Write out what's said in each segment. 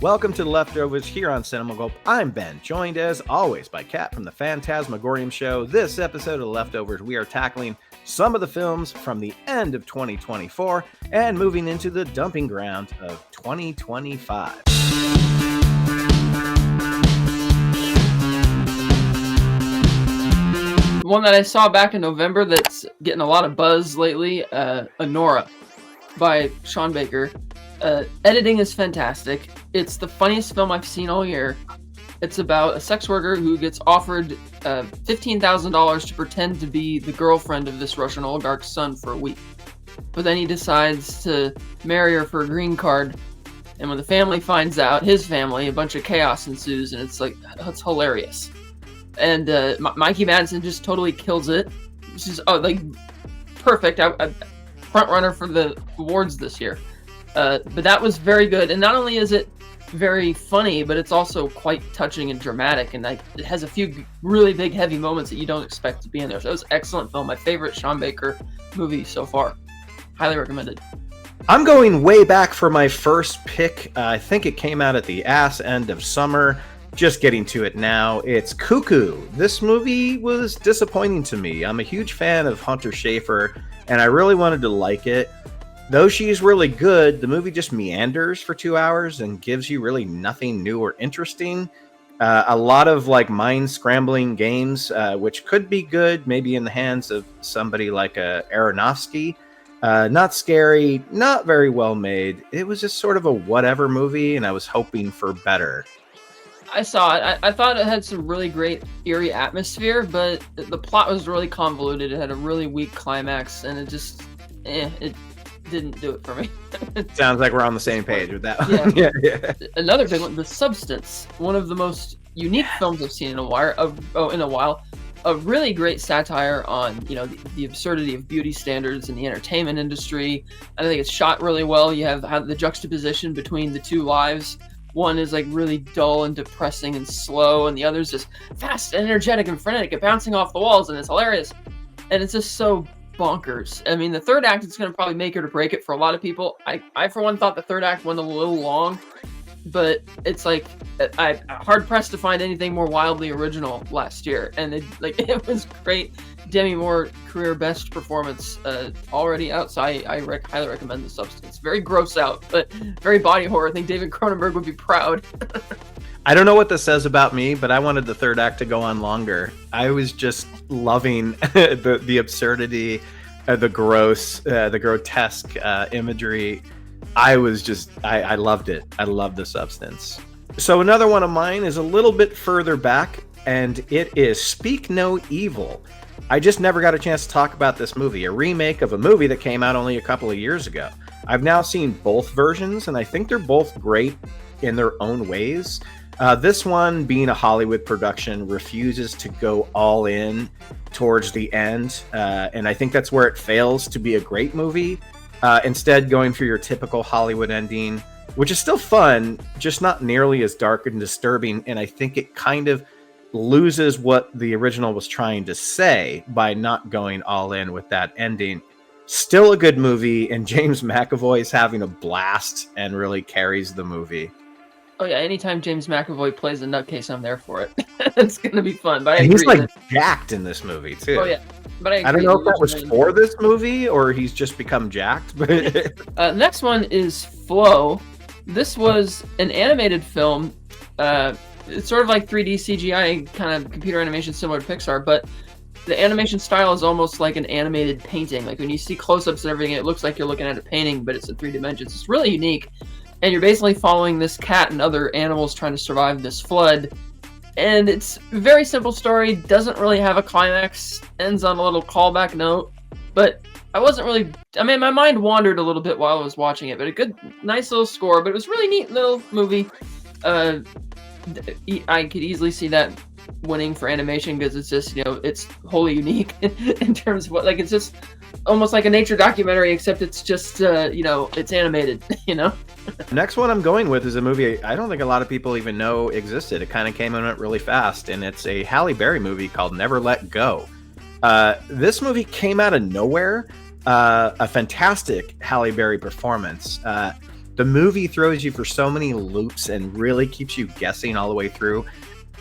Welcome to the Leftovers here on Cinema Gulp. I'm Ben, joined as always by Kat from the Phantasmagorium Show. This episode of the Leftovers, we are tackling some of the films from the end of 2024 and moving into the dumping ground of 2025. One that I saw back in November that's getting a lot of buzz lately, Anora by Sean Baker. Editing is fantastic. It's the funniest film I've seen all year. It's about a sex worker who gets offered $15,000 to pretend to be the girlfriend of this Russian oligarch's son for a week. But then he decides to marry her for a green card. And when the family finds out, his family, a bunch of chaos ensues, and it's it's hilarious. And Mikey Madison just totally kills it. It's just perfect. Front runner for the awards this year. But that was very good. And not only is it very funny, but it's also quite touching and dramatic. And it has a few really big, heavy moments that you don't expect to be in there. So it was an excellent film. My favorite Sean Baker movie so far. Highly recommended. I'm going way back for my first pick. I think it came out at the ass end of summer. Just getting to it now. It's Cuckoo. This movie was disappointing to me. I'm a huge fan of Hunter Schafer, and I really wanted to like it. Though she's really good, the movie just meanders for 2 hours and gives you really nothing new or interesting. A lot of mind-scrambling games, which could be good, maybe in the hands of somebody like Aronofsky. Not scary, not very well made. It was just sort of a whatever movie, and I was hoping for better. I saw it. I thought it had some really great eerie atmosphere, but the plot was really convoluted. It had a really weak climax, and it just, it didn't do it for me. Sounds like we're on the same page with that one. Yeah. Another big one, The Substance, one of the most unique films I've seen in a while. A really great satire on, the absurdity of beauty standards in the entertainment industry. I think it's shot really well. You have the juxtaposition between the two lives. One is really dull and depressing and slow, and the other's just fast and energetic and frenetic and bouncing off the walls, and it's hilarious. And it's just so bonkers. I mean, the third act is going to probably make it or break it for a lot of people. I for one thought the third act went a little long, but it's I'm hard pressed to find anything more wildly original last year, and it was great. Demi Moore career best performance already out, so I highly recommend The Substance. Very gross out, but very body horror. I think David Cronenberg would be proud. I don't know what this says about me, but I wanted the third act to go on longer. I was just loving the absurdity, the gross, the grotesque imagery. I loved it. I loved The Substance. So another one of mine is a little bit further back, and it is Speak No Evil. I just never got a chance to talk about this movie, a remake of a movie that came out only a couple of years ago. I've now seen both versions, and I think they're both great in their own ways. This one, being a Hollywood production, refuses to go all in towards the end, and I think that's where it fails to be a great movie. Instead, going for your typical Hollywood ending, which is still fun, just not nearly as dark and disturbing, and I think it kind of loses what the original was trying to say by not going all in with that ending. Still a good movie, and James McAvoy is having a blast and really carries the movie. Oh yeah, anytime James McAvoy plays a nutcase, I'm there for it. It's gonna be fun. But he's jacked in this movie too. Oh yeah, but I don't know if that was for this movie or he's just become jacked. Next one is Flow. This was an animated film. It's sort of like 3D CGI kind of computer animation similar to Pixar, but the animation style is almost like an animated painting. Like when you see close-ups and everything, it looks like you're looking at a painting, but it's in 3 dimensions. It's really unique. And you're basically following this cat and other animals trying to survive this flood. And it's a very simple story, doesn't really have a climax, ends on a little callback note. But my mind wandered a little bit while I was watching it, but a good, nice little score, but it was a really neat little movie. I could easily see that winning for animation because it's just, it's wholly unique in terms of it's just almost like a nature documentary, except it's just, it's animated, Next one I'm going with is a movie I don't think a lot of people even know existed. It kind of came and went really fast, and it's a Halle Berry movie called Never Let Go. This movie came out of nowhere. A fantastic Halle Berry performance. The movie throws you for so many loops and really keeps you guessing all the way through.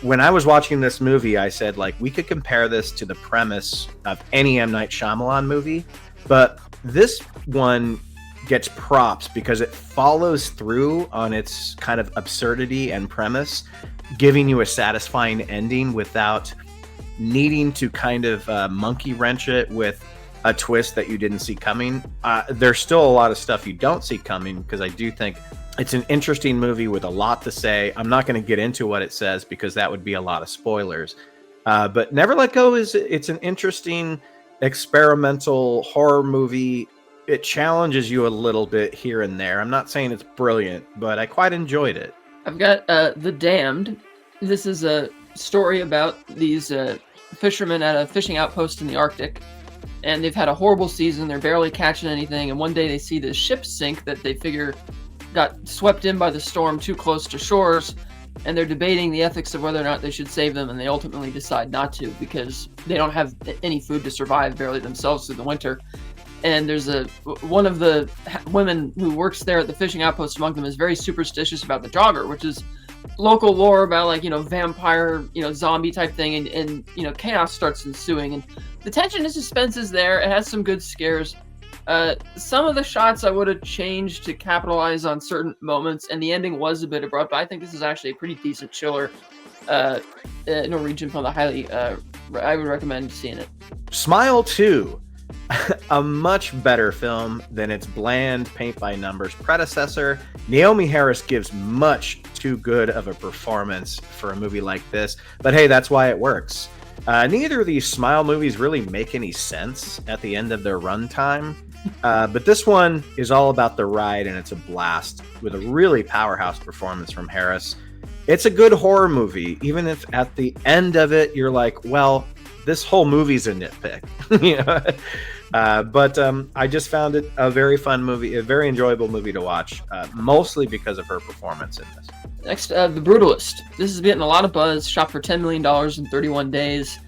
When I was watching this movie, I said, like, we could compare this to the premise of any M. Night Shyamalan movie, but this one gets props because it follows through on its kind of absurdity and premise, giving you a satisfying ending without needing to kind of monkey wrench it with a twist that you didn't see coming. There's still a lot of stuff you don't see coming, because I do think it's an interesting movie with a lot to say. I'm not going to get into what it says because that would be a lot of spoilers. But Never Let Go it's an interesting experimental horror movie. It challenges you a little bit here and there. I'm not saying it's brilliant, but I quite enjoyed it. I've got The Damned. This is a story about these fishermen at a fishing outpost in the Arctic. And they've had a horrible season. They're barely catching anything. And one day they see this ship sink that they figure got swept in by the storm too close to shores. And they're debating the ethics of whether or not they should save them. And they ultimately decide not to, because they don't have any food to survive barely themselves through the winter. And there's one of the women who works there at the fishing outpost among them is very superstitious about the jogger, which is local lore about, like, vampire, zombie type thing. And chaos starts ensuing. And the tension and suspense is there. It has some good scares. Some of the shots I would have changed to capitalize on certain moments, and the ending was a bit abrupt, but I think this is actually a pretty decent chiller Norwegian film that I would recommend seeing it. Smile 2, a much better film than its bland paint-by-numbers predecessor. Naomi Harris gives much too good of a performance for a movie like this, but hey, that's why it works. Neither of these Smile movies really make any sense at the end of their runtime, but this one is all about the ride, and it's a blast with a really powerhouse performance from Harris. It's a good horror movie, even if at the end of it you're like, well, this whole movie's a nitpick. But I just found it a very fun movie, a very enjoyable movie to watch, mostly because of her performance in this. Next, The Brutalist. This is getting a lot of buzz. Shot for $10 million in 31 days.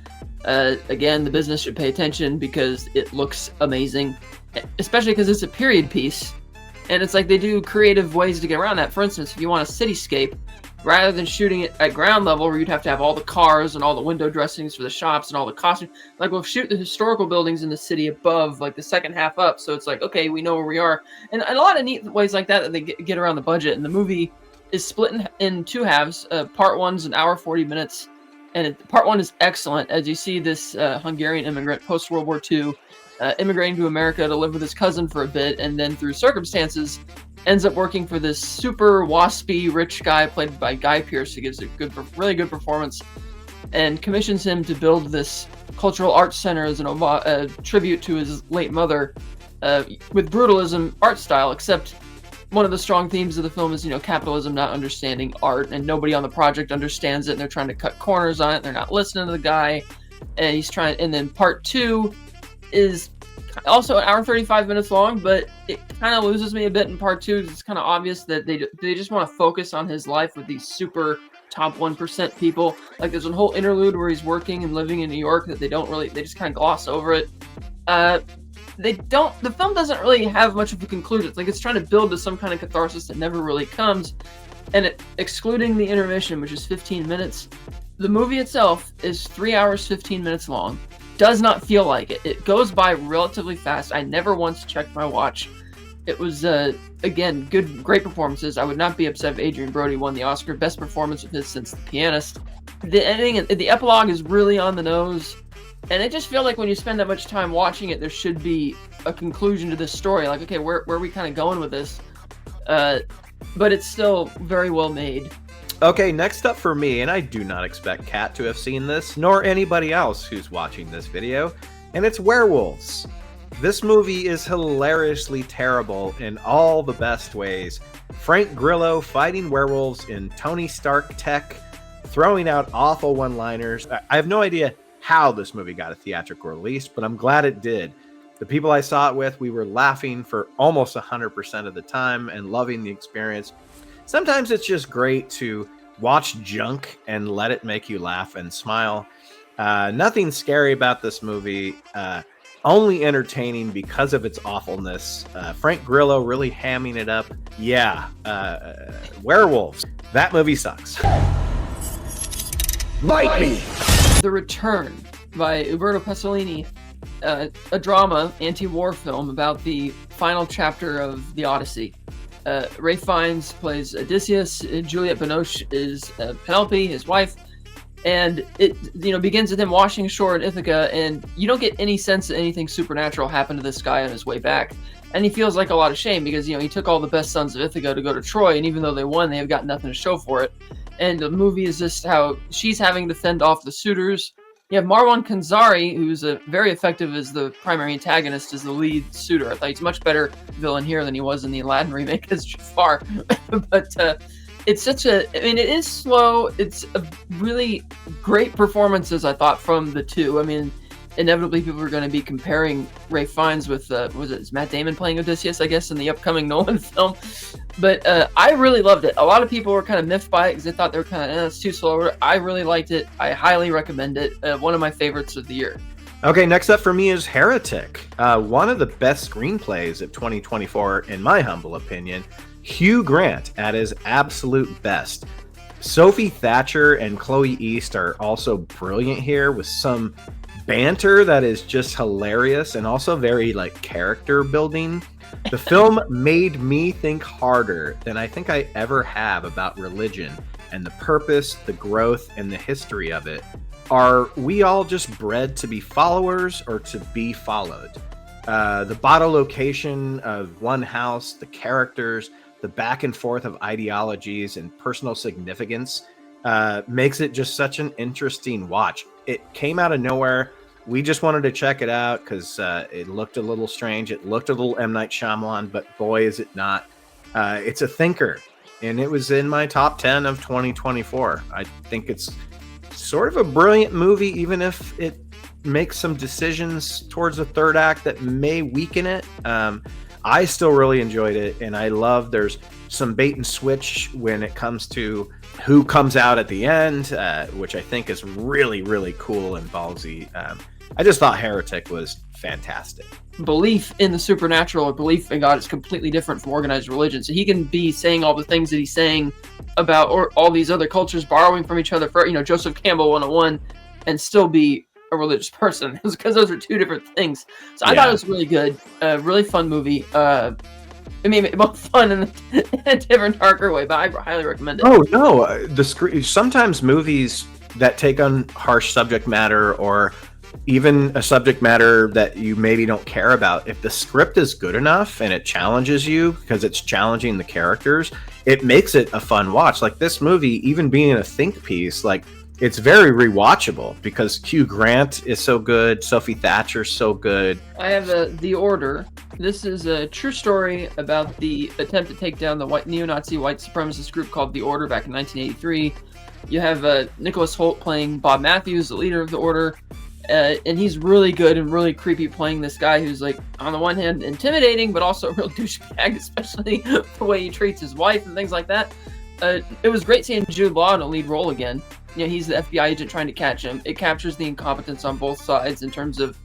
Again, the business should pay attention because it looks amazing, especially because it's a period piece. And it's like they do creative ways to get around that. For instance, if you want a cityscape, rather than shooting it at ground level where you'd have to have all the cars and all the window dressings for the shops and all the costumes, like, we'll shoot the historical buildings in the city above, like the second half up. So it's like, okay, we know where we are. And a lot of neat ways like that they get around the budget. And the movie is split in two halves. Part one's an hour, 40 minutes. And part one is excellent, as you see this Hungarian immigrant post-World War II immigrating to America to live with his cousin for a bit, and then through circumstances ends up working for this super waspy rich guy played by Guy Pearce, who gives a really good performance, and commissions him to build this cultural arts center as a tribute to his late mother, with brutalism art style, except one of the strong themes of the film is, capitalism not understanding art, and nobody on the project understands it, and they're trying to cut corners on it, and they're not listening to the guy, and and then part two is also an hour and 35 minutes long, but it kind of loses me a bit in part two. It's kind of obvious that they just want to focus on his life with these super top 1% people. Like, there's a whole interlude where he's working and living in New York that they just kind of gloss over it. The film doesn't really have much of a conclusion. It's like it's trying to build to some kind of catharsis that never really comes. And excluding the intermission, which is 15 minutes, the movie itself is 3 hours, 15 minutes long. Does not feel like it. It goes by relatively fast. I never once checked my watch. It was, again, great performances. I would not be upset if Adrian Brody won the Oscar. Best performance of his since The Pianist. The ending, the epilogue is really on the nose. And I just feel like when you spend that much time watching it, there should be a conclusion to this story. Like, okay, where are we kind of going with this? But it's still very well made. Okay, next up for me, and I do not expect Kat to have seen this, nor anybody else who's watching this video, and it's Werewolves. This movie is hilariously terrible in all the best ways. Frank Grillo fighting werewolves in Tony Stark tech, throwing out awful one-liners. I have no idea how this movie got a theatrical release, but I'm glad it did. The people I saw it with, we were laughing for almost 100% of the time and loving the experience. Sometimes it's just great to watch junk and let it make you laugh and smile. Nothing scary about this movie. only entertaining because of its awfulness. Frank Grillo really hamming it up. Yeah, Werewolves. That movie sucks. Bite me! The Return by Umberto Pasolini, a drama, anti-war film about the final chapter of the Odyssey. Ralph Fiennes plays Odysseus, Juliette Binoche is Penelope, his wife, and it begins with him washing ashore in Ithaca, and you don't get any sense that anything supernatural happened to this guy on his way back. And he feels like a lot of shame because he took all the best sons of Ithaca to go to Troy, and even though they won, they have got nothing to show for it. And the movie is just how she's having to fend off the suitors. You have Marwan Kenzari, who's very effective as the primary antagonist, as the lead suitor. I thought he's a much better villain here than he was in the Aladdin remake, as far. But it's such it is slow. It's a really great performances, I thought, from the two. I mean, inevitably people are going to be comparing Ralph Fiennes with, is Matt Damon playing Odysseus, I guess, in the upcoming Nolan film. But I really loved it. A lot of people were kind of miffed by it because they thought they were kind of, it's too slow. I really liked it. I highly recommend it. One of my favorites of the year. Okay, next up for me is Heretic. One of the best screenplays of 2024, in my humble opinion. Hugh Grant at his absolute best. Sophie Thatcher and Chloe East are also brilliant here with some banter that is just hilarious and also very character building. The film made me think harder than I think I ever have about religion and the purpose, the growth, and the history of it. Are we all just bred to be followers or to be followed? The bottle location of one house, the characters, the back and forth of ideologies and personal significance makes it just such an interesting watch. It came out of nowhere. We just wanted to check it out because it looked a little strange. It looked a little M. Night Shyamalan, but boy, is it not. It's a thinker, and it was in my top 10 of 2024. I think it's sort of a brilliant movie, even if it makes some decisions towards the third act that may weaken it. I still really enjoyed it, and I love there's some bait and switch when it comes to who comes out at the end, which I think is really, really cool and ballsy. I just thought Heretic was fantastic. Belief in the supernatural or belief in God is completely different from organized religion. So he can be saying all the things that he's saying about or all these other cultures borrowing from each other for, Joseph Campbell 101, and still be a religious person, because those are two different things. So I thought it was really good, really fun movie. I mean, both fun in a different, darker way, but I highly recommend it. Oh no, sometimes movies that take on harsh subject matter or even a subject matter that you maybe don't care about, if the script is good enough and it challenges you because it's challenging the characters, it makes it a fun watch. Like this movie, even being a think piece, it's very rewatchable because Hugh Grant is so good, Sophie Thatcher's so good. I have The Order. This is a true story about the attempt to take down the neo-Nazi white supremacist group called The Order back in 1983. You have Nicholas Hoult playing Bob Matthews, the leader of The Order, and he's really good and really creepy playing this guy who's, on the one hand, intimidating, but also a real douchebag, especially the way he treats his wife and things like that. It was great seeing Jude Law in a lead role again. He's the FBI agent trying to catch him. It captures the incompetence on both sides in terms of,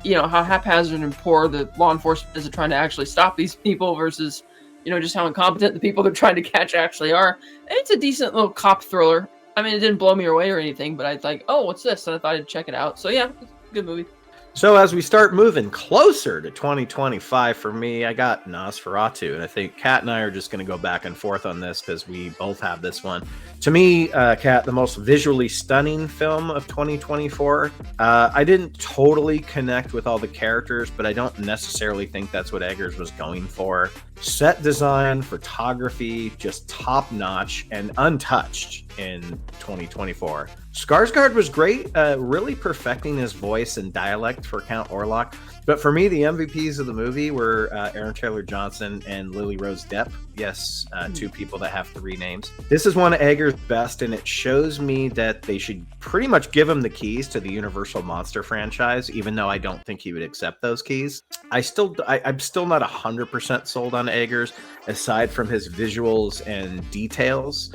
how haphazard and poor the law enforcement is at trying to actually stop these people versus, just how incompetent the people they're trying to catch actually are. And it's a decent little cop thriller. I mean, it didn't blow me away or anything, but I was like, oh, what's this? And I thought I'd check it out. So yeah, it's a good movie. So as we start moving closer to 2025 for me, I got Nosferatu, and I think Kat and I are just going to go back and forth on this because we both have this one. To me, Kat, the most visually stunning film of 2024. I didn't totally connect with all the characters, but I don't necessarily think that's what Eggers was going for. Set design, photography, just top-notch and untouched in 2024. Skarsgård was great, really perfecting his voice and dialect for Count Orlok. But for me, the MVPs of the movie were Aaron Taylor-Johnson and Lily Rose Depp. Yes, two people that have three names. This is one of Eggers' best, and it shows me that they should pretty much give him the keys to the Universal Monster franchise, even though I don't think he would accept those keys. I'm still not 100% sold on Eggers, aside from his visuals and details.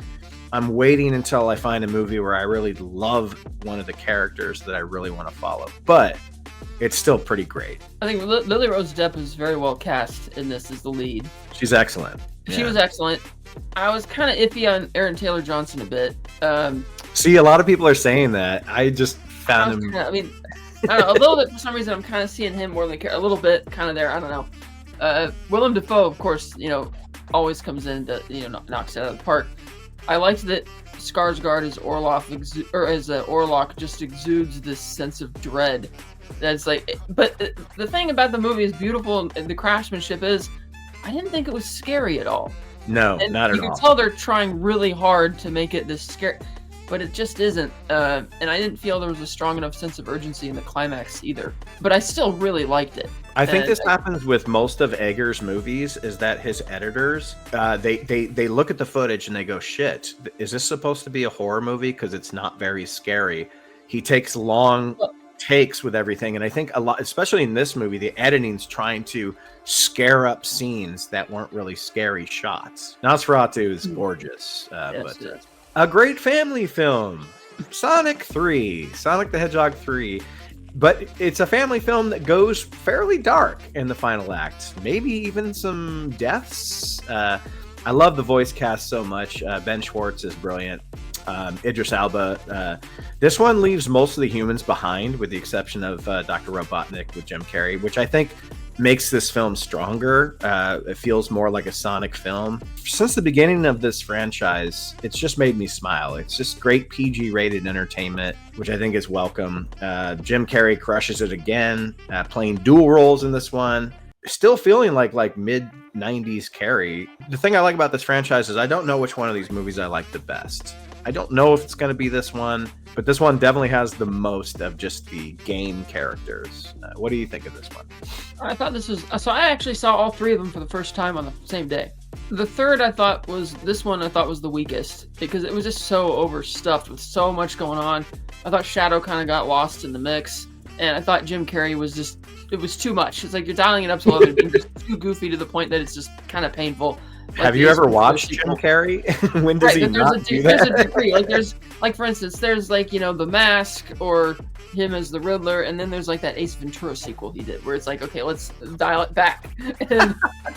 I'm waiting until I find a movie where I really love one of the characters that I really want to follow. But it's still pretty great. I think Lily Rose Depp is very well cast in this as the lead. She's excellent. She was excellent. I was kind of iffy on Aaron Taylor Johnson a bit. See, a lot of people are saying that. I just found him. I mean, I don't know, a little bit for some reason. I'm kind of seeing him more than a little bit kind of there. I don't know. Willem Dafoe, of course, always comes in to knocks it out of the park. I liked that Skarsgård as Orlok just exudes this sense of dread. That's like, but the thing about the movie is beautiful, and the craftsmanship is, I didn't think it was scary at all. No, and not at all. You can tell they're trying really hard to make it this scary, but it just isn't. And I didn't feel there was a strong enough sense of urgency in the climax either. But I still really liked it. I think this happens with most of Eggers' movies, is that his editors, they look at the footage and they go, shit, is this supposed to be a horror movie? Because it's not very scary. He takes long takes with everything. And I think a lot, especially in this movie, the editing's trying to scare up scenes that weren't really scary shots. Nosferatu is gorgeous. Yes. A great family film. Sonic the Hedgehog 3. But it's a family film that goes fairly dark in the final act. Maybe even some deaths. I love the voice cast so much. Ben Schwartz is brilliant. Idris Elba. This one leaves most of the humans behind, with the exception of Dr. Robotnik with Jim Carrey, which I think makes this film stronger. It feels more like a Sonic film. Since the beginning of this franchise, it's just made me smile. It's just great PG-rated entertainment, which I think is welcome. Jim Carrey crushes it again, playing dual roles in this one. Still feeling like mid-90s Carrey. The thing I like about this franchise is I don't know which one of these movies I like the best. I don't know if it's going to be this one, but this one definitely has the most of just the game characters. What do you think of this one? I thought this was... So I actually saw all three of them for the first time on the same day. The third I thought was the weakest, because it was just so overstuffed with so much going on. I thought Shadow kind of got lost in the mix, and I thought Jim Carrey was just... It was too much. It's like you're dialing it up to 11, being just too goofy to the point that it's just kind of painful. Have you ever watched Jim Carrey? When does he not do that? There's a degree. For instance, there's The Mask, or him as the Riddler, and then there's that Ace Ventura sequel he did, where it's okay, let's dial it back.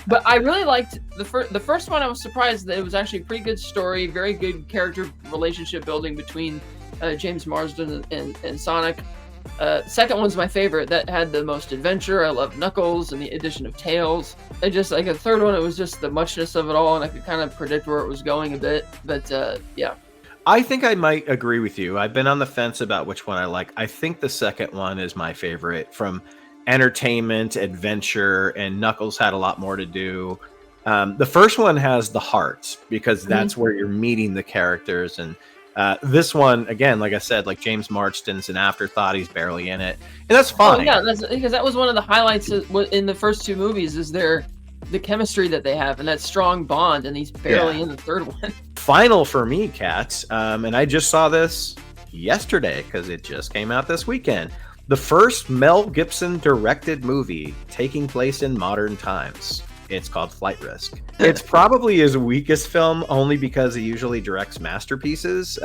But I really liked the first one. I was surprised that it was actually a pretty good story, very good character relationship building between James Marsden and Sonic. Second one's my favorite. That had the most adventure. I love Knuckles and the addition of Tails. And just a third one, it was just the muchness of it all, and I could kind of predict where it was going a bit. But yeah. I think I might agree with you. I've been on the fence about which one I like. I think the second one is my favorite, from entertainment, adventure, and Knuckles had a lot more to do. The first one has the heart, because that's where you're meeting the characters, and this one, again, like I said, James Marsden's an afterthought. He's barely in it, and that's fine. Oh, yeah, because that was one of the highlights in the first two movies, is the chemistry that they have and that strong bond, and he's barely in the third one. Final for me, Cats, and I just saw this yesterday because it just came out this weekend. The first Mel Gibson directed movie taking place in modern times. It's called Flight Risk. It's probably his weakest film, only because he usually directs masterpieces.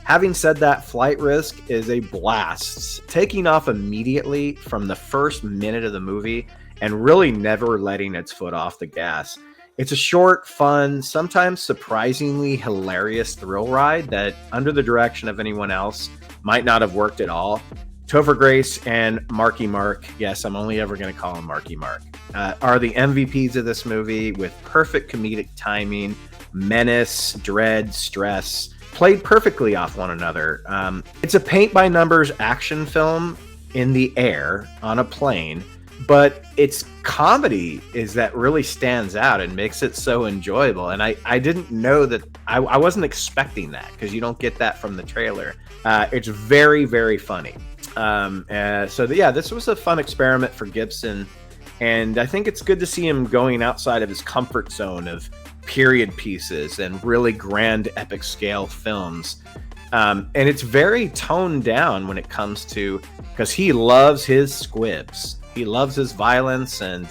Having said that, Flight Risk is a blast, taking off immediately from the first minute of the movie and really never letting its foot off the gas. It's a short, fun, sometimes surprisingly hilarious thrill ride that, under the direction of anyone else, might not have worked at all. Topher Grace and Marky Mark, yes, I'm only ever going to call him Marky Mark, are the MVPs of this movie, with perfect comedic timing, menace, dread, stress, played perfectly off one another. It's a paint-by-numbers action film in the air on a plane, but its comedy is that really stands out and makes it so enjoyable. And I didn't know that, I wasn't expecting that, because you don't get that from the trailer. It's very, very funny. This was a fun experiment for Gibson, and I think it's good to see him going outside of his comfort zone of period pieces and really grand epic scale films. And it's very toned down when it comes to, because he loves his squibs. He loves his violence, and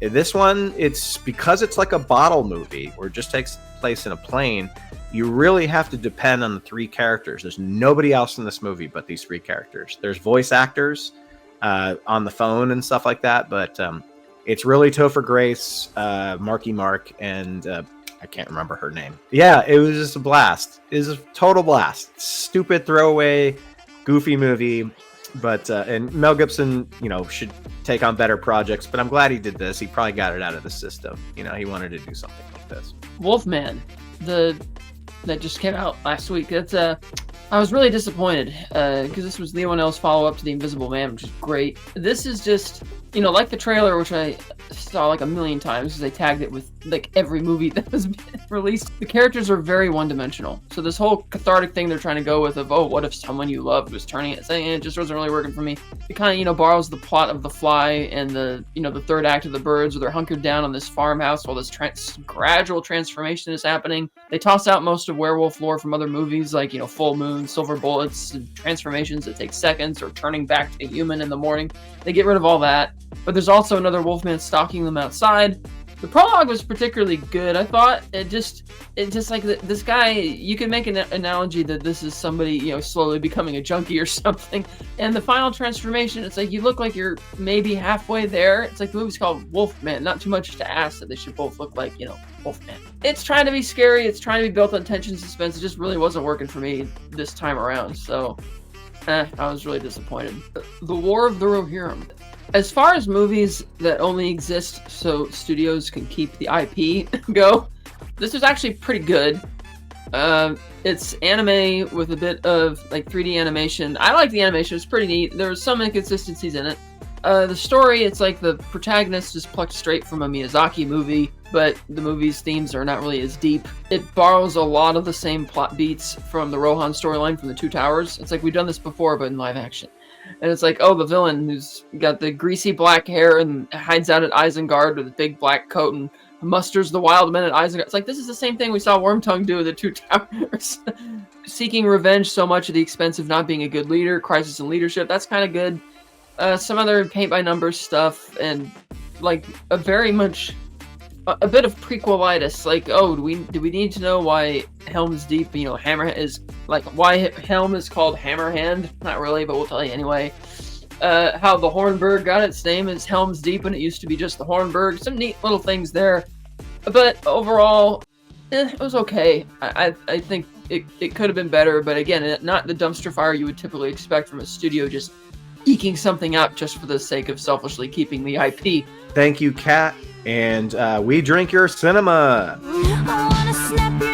this one, it's because it's like a bottle movie where it just takes place in a plane. You really have to depend on the three characters. There's nobody else in this movie but these three characters. There's voice actors, on the phone and stuff like that. But it's really Topher Grace, Marky Mark, and I can't remember her name. Yeah, it was just a blast. It was a total blast. Stupid throwaway, goofy movie. But and Mel Gibson, should take on better projects. But I'm glad he did this. He probably got it out of the system. He wanted to do something like this. Wolfman, that just came out last week. That's I was really disappointed because this was Leo and L's follow-up to The Invisible Man, which is great. This is just, like the trailer, which I saw like a million times because they tagged it with like every movie that has been released. The characters are very one-dimensional. So this whole cathartic thing they're trying to go with of, oh, what if someone you loved was turning it, saying it just wasn't really working for me. It kind of, borrows the plot of The Fly and the third act of The Birds, where they're hunkered down on this farmhouse while this gradual transformation is happening. They toss out most of werewolf lore from other movies like, Full Moon, Silver Bullets, and transformations that take seconds, or turning back to a human in the morning. They get rid of all that. But there's also another Wolfman stalking them outside. The prologue was particularly good, I thought. It just like this guy, you can make an analogy that this is somebody, slowly becoming a junkie or something. And the final transformation, it's like you look like you're maybe halfway there. It's like the movie's called Wolfman. Not too much to ask that they should both look like, Wolfman. It's trying to be scary. It's trying to be built on tension, suspense. It just really wasn't working for me this time around. So, I was really disappointed. The War of the Rohirrim. As far as movies that only exist so studios can keep the IP go, this is actually pretty good. It's anime with a bit of like 3D animation. I like the animation, it's pretty neat. There's some inconsistencies in it. The story, it's like the protagonist is plucked straight from a Miyazaki movie, but the movie's themes are not really as deep. It borrows a lot of the same plot beats from the Rohan storyline from The Two Towers. It's like we've done this before, but in live action. And it's like, oh, the villain who's got the greasy black hair and hides out at Isengard with a big black coat and musters the wild men at Isengard. It's like, this is the same thing we saw Wormtongue do with The Two Towers. Seeking revenge so much at the expense of not being a good leader, crisis in leadership, that's kind of good. Some other paint-by-numbers stuff, and like a bit of prequelitis. Like, oh, do we need to know why Helm's Deep, Hammerhand is like, why Helm is called Hammerhand? Not really, but we'll tell you anyway. How the Hornburg got its name is Helm's Deep, and it used to be just the Hornburg. Some neat little things there, but overall, it was okay. I think it could have been better, but again, not the dumpster fire you would typically expect from a studio just eking something out just for the sake of selfishly keeping the IP. Thank you, Kat. And we drink your cinema. I wanna snap your